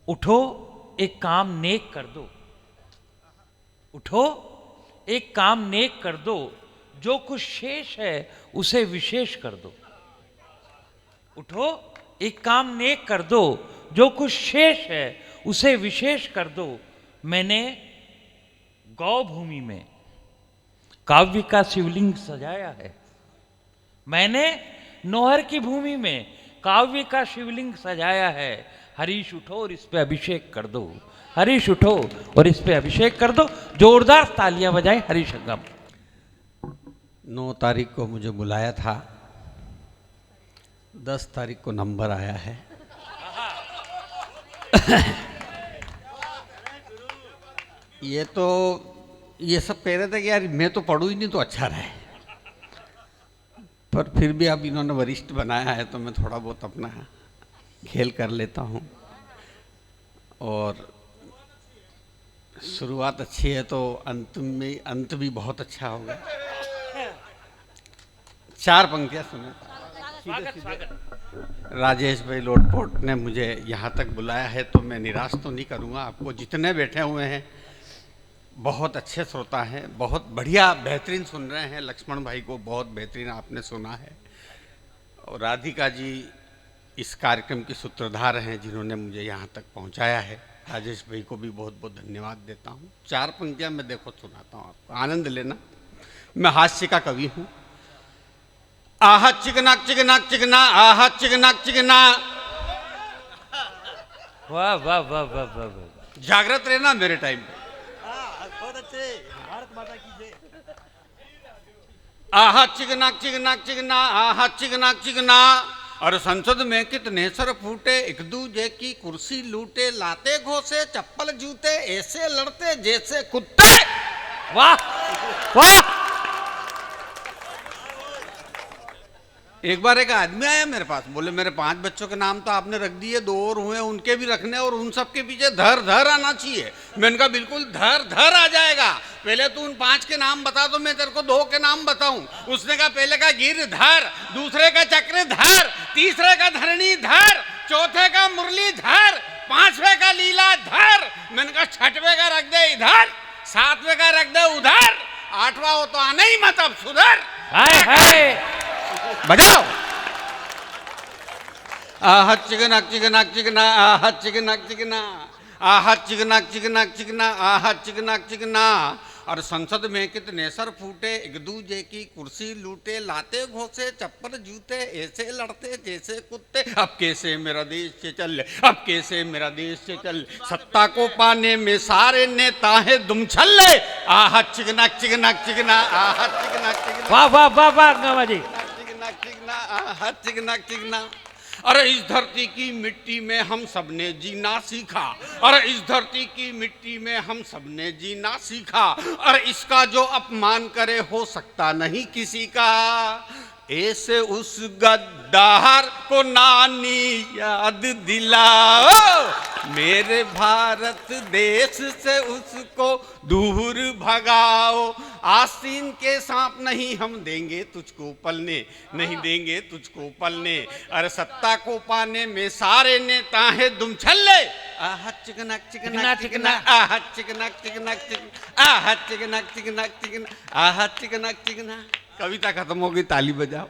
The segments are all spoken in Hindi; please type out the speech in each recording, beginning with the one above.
उठो एक काम नेक कर दो, उठो एक काम नेक कर दो, जो कुछ शेष है उसे विशेष कर दो। उठो एक काम नेक कर दो, जो कुछ शेष है उसे विशेष कर दो। मैंने गौ भूमि में काव्य का शिवलिंग सजाया है, मैंने नौहर की भूमि में काव्य का शिवलिंग सजाया है। हरीश उठो और इस पे अभिषेक कर दो, हरीश उठो और इस पे अभिषेक कर दो। जोरदार तालियां बजाएं हरीश संगम। 9 तारीख को मुझे बुलाया था, 10 तारीख को नंबर आया है। ये सब कह रहे थे कि यार मैं तो पढ़ूँ ही नहीं तो अच्छा रहे, पर फिर भी अब इन्होंने वरिष्ठ बनाया है तो मैं थोड़ा बहुत अपना खेल कर लेता हूँ। और शुरुआत अच्छी है तो अंत भी बहुत अच्छा होगा। 4 पंक्तियाँ सुने। राजेश भाई लोटपोट ने मुझे यहाँ तक बुलाया है तो मैं निराश तो नहीं करूँगा आपको। जितने बैठे हुए हैं बहुत अच्छे श्रोता हैं, बहुत बढ़िया बेहतरीन सुन रहे हैं। लक्ष्मण भाई को बहुत बेहतरीन आपने सुना है, और राधिका जी इस कार्यक्रम की सूत्रधार हैं जिन्होंने मुझे यहाँ तक पहुँचाया है। राजेश भाई को भी बहुत बहुत धन्यवाद देता हूँ। 4 पंक्तियाँ मैं देखो सुनाता हूँ आपको, आनंद लेना। मैं हास्य का कवि हूँ। आहा चिकनाक चिकनाक चिकना, आहा चिकनाक चिकना। वाह वाह वाह वाह वाह वाह। जागृत रहना मेरे टाइम पे। बहुत अच्छे, भारत माता की जय। आहा चिकनाक चिकनाक चिकना, आहा चिकनाक चिकना। और संसद में कितने सर फूटे, एक दूजे की कुर्सी लूटे, लाते घोसे चप्पल जूते, ऐसे लड़ते जैसे कुत्ते। वाह वाह। एक बार एक आदमी आया मेरे पास, बोले मेरे 5 बच्चों के नाम तो आपने रख दिए, 2 और हुए उनके भी रखने, और उन सब के पीछे धर धर आना चाहिए। मैंने कहा बिल्कुल धर धर आ जाएगा, पहले तू उन 5 के नाम बता तो मैं तेरे को 2 के नाम बताऊं। उसने कहा पहले का गिरधर, दूसरे का चक्रधर, तीसरे का धरणीधर, चौथे का मुरलीधर, 5वें का लीलाधर। मैंने कहा 6वें का रख दे इधर, 7वें का रख दे उधर, 8वां हो तो आना ही मत, अब सुधर। हाय हाय बजाओ। आहा चिकनाक चिकनाक चिकना, आहा चिकनाक चिकना, आहा चिकनाक चिकनाक चिकना, आहा चिकनाक चिकना। और संसद में कितने सर फूटे, एक दूजे की कुर्सी लूटे, लाते घोसे चप्पल जूते, ऐसे लड़ते जैसे कुत्ते। अब कैसे मेरा देश से चल, अब कैसे मेरा देश से चल, सत्ता को पाने में सारे नेता है दुम छल्ले। आहा चिकनाक चिकनाक चिकना, आहा चिकनाक चिकना। वाह वाह वाह वाह गंगा जी। चिकना चिकना। अरे इस धरती की मिट्टी में हम सबने जीना सीखा, और इस धरती की मिट्टी में हम सबने जीना सीखा, और इसका जो अपमान करे हो सकता नहीं किसी का। ऐसे उस गद्दार को नानी याद दिलाओ, मेरे भारत देश से उसको दूर भगाओ। आस्तीन के सांप नहीं हम देंगे तुझको पलने, नहीं देंगे तुझको पलने। अरे सत्ता को पाने में सारे नेता हैं दुम छल्ले। आहा चिकनाक चिकनाक चिकना, आहा चिकनाक चिकनाक चिकना, आहा चिकनाक चिकनाक चिकना, आहा चिकनाक चिकना। कविता खत्म हो गई, ताली बजाओ।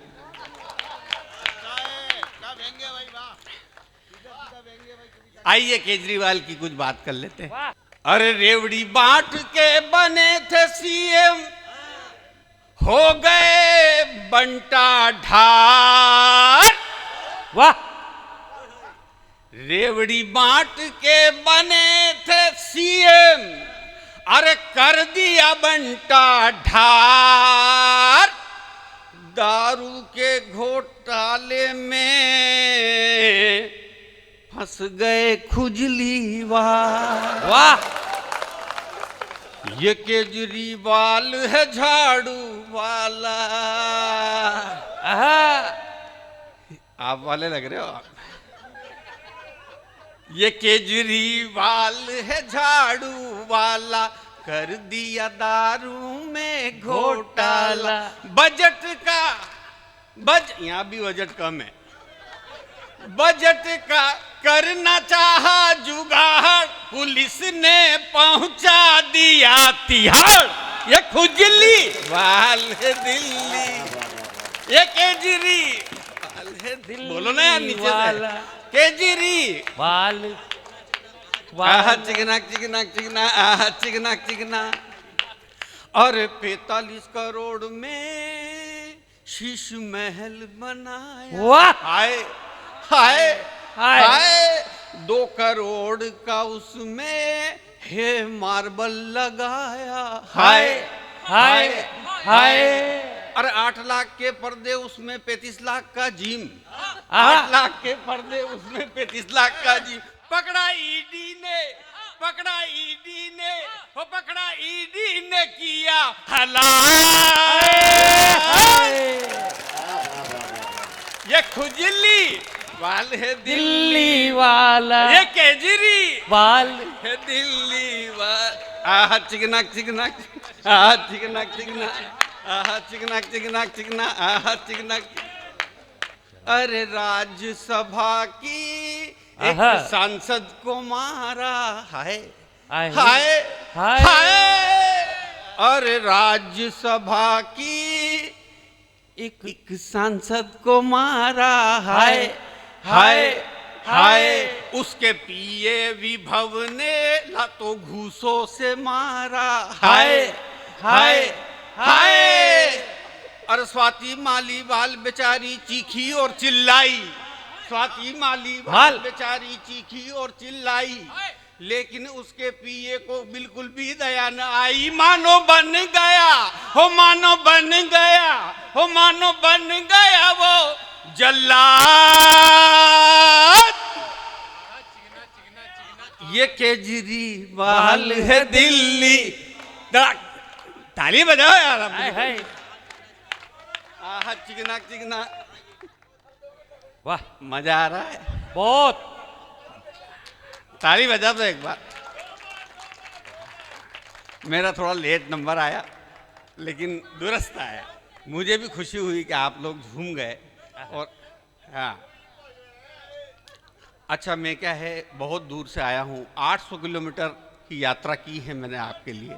आइए केजरीवाल की कुछ बात कर लेते हैं। अरे रेवड़ी बांट के बने थे सीएम, हो गए बंटा ढार। वाह। रेवड़ी बांट के बने थे सीएम, अरे कर दिया बंटा ढार। दारू के घोटाले में फंस गए खुजली वाह। ये केजरीवाल है झाड़ू वाला। आप वाले लग रहे हो आप। ये केजरीवाल है झाड़ू वाला, कर दिया दारू में घोटाला। बजट का यहाँ भी बजट कम है। बजट का करना चाहा जुगाड़, पुलिस ने पहुंचा दिया तिहाड़, ये खुजली वाल है दिल्ली, ये केजरीवाल है दिल्ली। बोलो ना यार नीचे से, केजरीवाल। आहा चिकना चिकना चिकना, आहा चिकना चिकना। और 45 करोड़ में शीश महल बनाया। वाह, हाय हाय हाय। हाय। 2 करोड़ का उसमें है मार्बल लगाया। हाय हाय हाय। अरे 8 लाख के पर्दे उसमें 35 लाख का जिम। आहा। 8 लाख के पर्दे उसमें 35 लाख का जिम। पकड़ा ईडी ने, पकड़ा ईडी ने, वो पकड़ा ईडी ने किया हलाल। ये खुजली वाल है दिल्ली वाला, ये केजरीवाल वाल है दिल्ली वाल। आहा चिकना चिकना, आहा चिकना चिकना, आहा चिकना चिकना चिकना, आहा चिकना। अरे राज्यसभा की एक आहा। सांसद को मारा। हाय हाय हाय हाय। हाय। अरे राज्यसभा की एक सांसद को मारा। हाय हाय हाय। उसके पीए विभव ने लातों घूसों से मारा। हाय हाय हाय। और स्वाति मालीवाल बेचारी चीखी और चिल्लाई। स्वाति मालीवाल बेचारी चीखी और चिल्लाई, लेकिन उसके पीए को बिल्कुल भी दया न आई। मानो बन गया, हो मानो बन गया, हो मानो बन गया वो जल्लाद। ये केजरीवाल है दिल्ली। ताली बजाओ यार। हाय हाय। आहा चिकना चिकना। वाह, मजा आ रहा है, बहुत। ताली बजा दो एक बार। मेरा थोड़ा लेट नंबर आया, लेकिन दुरुस्त आया। मुझे भी खुशी हुई कि आप लोग झूम गए। और हाँ, अच्छा, मैं क्या है बहुत दूर से आया हूँ। 800 किलोमीटर की यात्रा की है मैंने आपके लिए।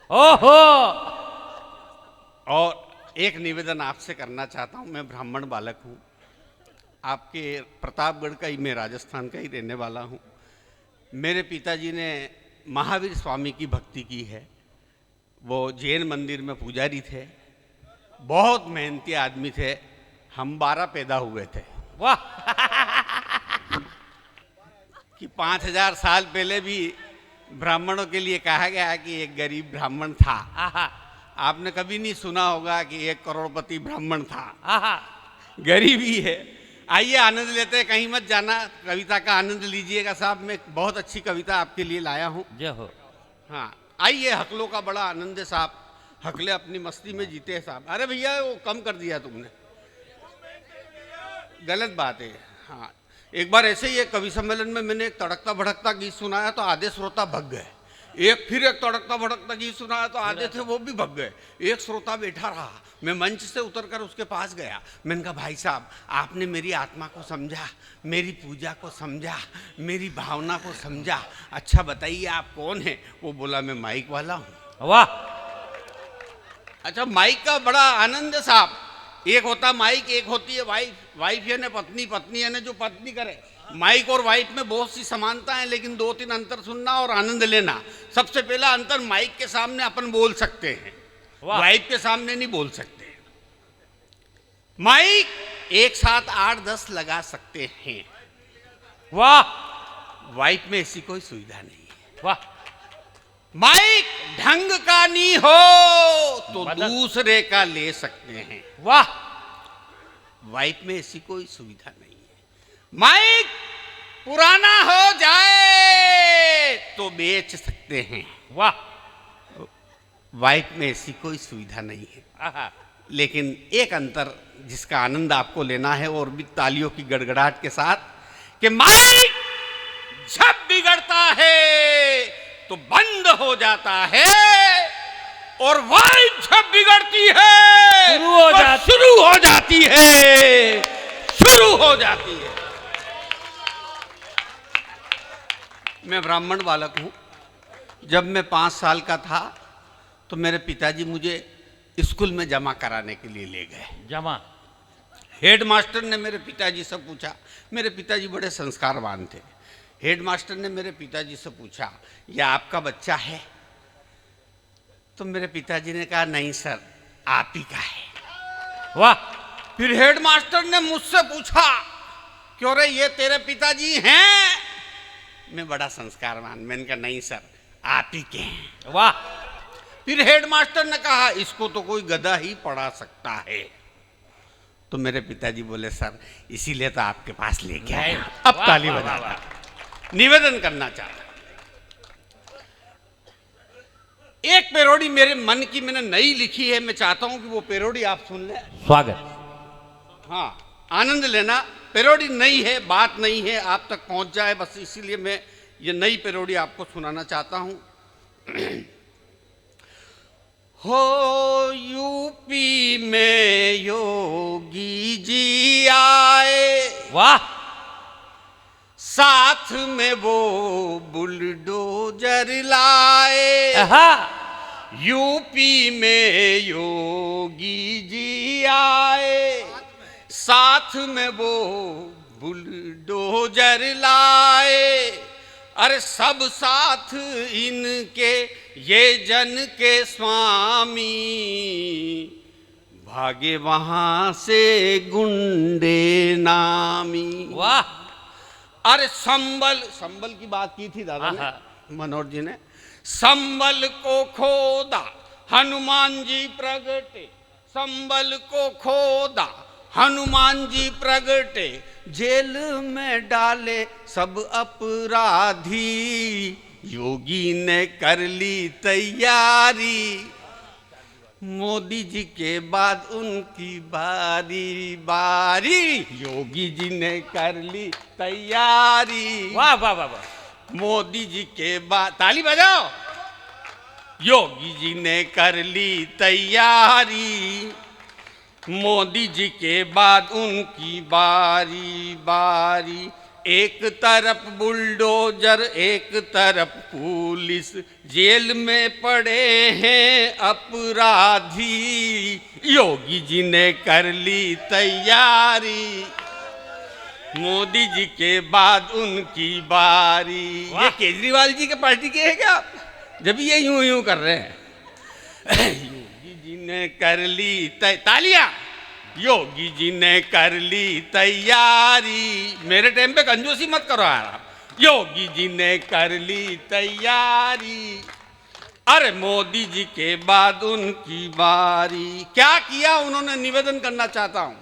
ओहो। और एक निवेदन आपसे करना चाहता हूँ। मैं ब्राह्मण बालक हूँ, आपके प्रतापगढ़ का ही, मैं राजस्थान का ही रहने वाला हूँ। मेरे पिताजी ने महावीर स्वामी की भक्ति की है। वो जैन मंदिर में पुजारी थे, बहुत मेहनती आदमी थे। हम 12 पैदा हुए थे। वाह। कि 5000 साल पहले भी ब्राह्मणों के लिए कहा गया कि एक गरीब ब्राह्मण था। आहा आपने कभी नहीं सुना होगा कि एक करोड़पति ब्राह्मण था। आहा। गरीब ही है। आइए आनंद लेते हैं, कहीं मत जाना, कविता का आनंद लीजिएगा साहब। मैं बहुत अच्छी कविता आपके लिए लाया हूँ। जय हो। हाँ, आइए। हकलों का बड़ा आनंद है साहब, हकले अपनी मस्ती में जीते हैं साहब। अरे भैया वो कम कर दिया तुमने, गलत बात है। हाँ, एक बार ऐसे ही एक कवि सम्मेलन में मैंने एक तड़कता भड़कता गीत सुनाया तो आधे श्रोता भग गए। फिर एक तड़कता भड़कता गीत सुनाया तो आधे थे वो भी भग गए। एक श्रोता बैठा रहा। मैं मंच से उतरकर उसके पास गया। मैंने कहा, भाई साहब, आपने मेरी आत्मा को समझा, मेरी पूजा को समझा, मेरी भावना को समझा। अच्छा बताइए आप कौन है? वो बोला, मैं माइक वाला हूँ। वाह। अच्छा, माइक का बड़ा आनंद है साहब। एक होता माइक, एक होती है वाइफ। वाइफ यानी पत्नी, पत्नी यानी जो पत्नी करे। माइक और वाइफ में बहुत सी समानता है, लेकिन 2-3 अंतर सुनना और आनंद लेना। सबसे पहला अंतर, माइक के सामने अपन बोल सकते हैं, वाइफ के सामने नहीं बोल सकते। माइक एक साथ 8-10 लगा सकते हैं। वाह। वाइफ में ऐसी कोई सुविधा नहीं है। वाह। माइक ढंग का नहीं हो तो मतलब? दूसरे का ले सकते हैं। वाह। वाइफ में ऐसी कोई सुविधा नहीं है। माइक पुराना हो जाए तो बेच सकते हैं। वाह। वाइफ में ऐसी कोई सुविधा नहीं है। आहा। लेकिन एक अंतर जिसका आनंद आपको लेना है, और भी तालियों की गड़गड़ाहट के साथ, कि माइक जब बिगड़ता है तो बंद हो जाता है, और वाइफ जब बिगड़ती है शुरू हो तो जाती- शुरू हो जाती है, शुरू हो जाती है। मैं ब्राह्मण बालक हूँ। जब मैं 5 साल का था तो मेरे पिताजी मुझे स्कूल में जमा कराने के लिए ले गए। जमा। हेडमास्टर ने मेरे पिताजी से पूछा, मेरे पिताजी बड़े संस्कारवान थे। हेडमास्टर ने मेरे पिताजी से पूछा, यह आपका बच्चा है? तो मेरे पिताजी ने कहा, नहीं सर, आप ही का है। वाह। फिर हेडमास्टर ने मुझसे पूछा, क्यों रे, ये तेरे पिताजी हैं? मैं बड़ा संस्कारवान, मैंने कहा नहीं सर, आप ही के हैं। वाह। फिर हेडमास्टर ने कहा, इसको तो कोई गधा ही पढ़ा सकता है। तो मेरे पिताजी बोले, सर इसीलिए तो आपके पास लेके आए। अब वाह, ताली वाह, बजा। वाह, निवेदन करना चाहता, एक पेरोडी मेरे मन की मैंने नई लिखी है, मैं चाहता हूं कि वो पेरोडी आप सुन लें। स्वागत। हाँ, आनंद लेना। पेरोडी नई है, बात नहीं है, आप तक पहुंच जाए, बस इसीलिए मैं ये नई पेरोडी आपको सुनाना चाहता हूं। हो यूपी में योगी जी आए, वाह। साथ में वो बुलडोजर लाए। आहा। यूपी में योगी जी आए, साथ में वो बुलडोजर लाए। अरे सब साथ इनके ये जन के स्वामी, भागे वहां से गुंडे नामी। वाह। अरे संबल की बात की थी दादा हाँ। ने, मनोहर जी ने। संबल को खोदा हनुमान जी प्रगटे, संबल को खोदा हनुमान जी प्रगटे। जेल में डाले सब अपराधी, योगी ने कर ली तैयारी। मोदी जी के बाद उनकी बारी बारी, योगी जी ने कर ली तैयारी। वाह वाह वाह वाह। मोदी जी के बाद, ताली बजाओ, योगी जी ने कर ली तैयारी। मोदी जी के बाद उनकी बारी बारी। एक तरफ बुलडोजर, एक तरफ पुलिस, जेल में पड़े हैं अपराधी, योगी जी ने कर ली तैयारी। मोदी जी के बाद उनकी बारी। ये केजरीवाल जी के पार्टी के है क्या? जब ये यूं यूं कर रहे हैं। योगी जी ने कर ली तालियां, योगी जी ने कर ली तैयारी। मेरे टाइम पे कंजूसी मत करो यार आप। योगी जी ने कर ली तैयारी। अरे मोदी जी के बाद उनकी बारी। क्या किया उन्होंने, निवेदन करना चाहता हूं।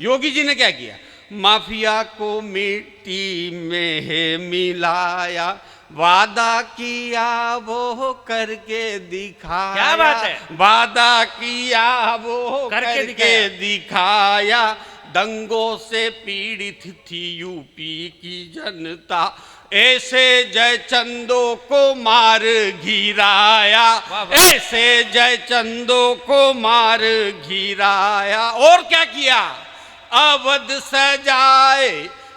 योगी जी ने क्या किया? माफिया को मिट्टी में है मिलाया, वादा किया वो करके दिखाया। क्या बात है? वादा किया वो करके दिखाया। दंगों से पीड़ित थी यूपी की जनता, ऐसे जयचंदों को मार गिराया। ऐसे जयचंदों को मार गिराया। और क्या किया? अवध सजाए,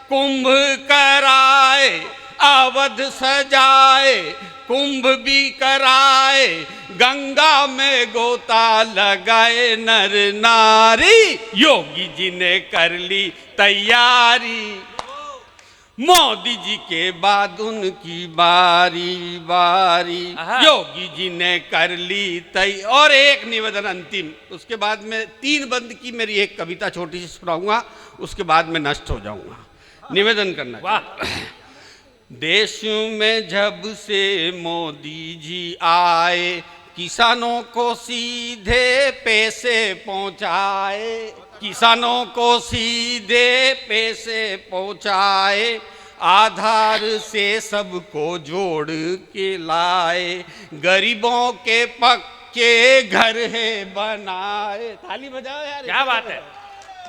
कुंभ कराए, अवध सजाए, कुंभ भी कराए, गंगा में गोता लगाए नर नारी, योगी जी ने कर ली तैयारी। मोदी जी के बाद उनकी बारी बारी, योगी जी ने कर ली और एक निवेदन अंतिम, उसके बाद में 3 बंद की मेरी एक कविता छोटी सी सुनाऊंगा, उसके बाद में नष्ट हो जाऊंगा। निवेदन करना। वाह। देश में जब से मोदी जी आए, किसानों को सीधे पैसे पहुंचाए, किसानों को सीधे पैसे पहुंचाए, आधार से सबको जोड़ के लाए, गरीबों के पक्के घर है बनाए। ताली बजाओ यार, क्या बात है।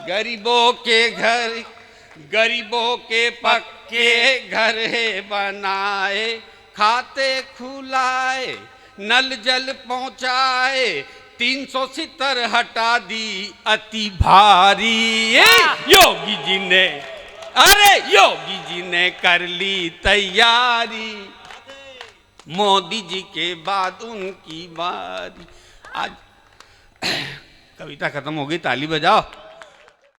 गरीबों के घर, गरीबों के पक्के घर है बनाए, खाते खुलाए, नल जल पहुंचाए, 370 हटा दी अति भारी, योगी जी ने अरे योगी जी ने कर ली तैयारी, मोदी जी के बाद उनकी बारी। आज कविता खत्म हो गई, ताली बजाओ।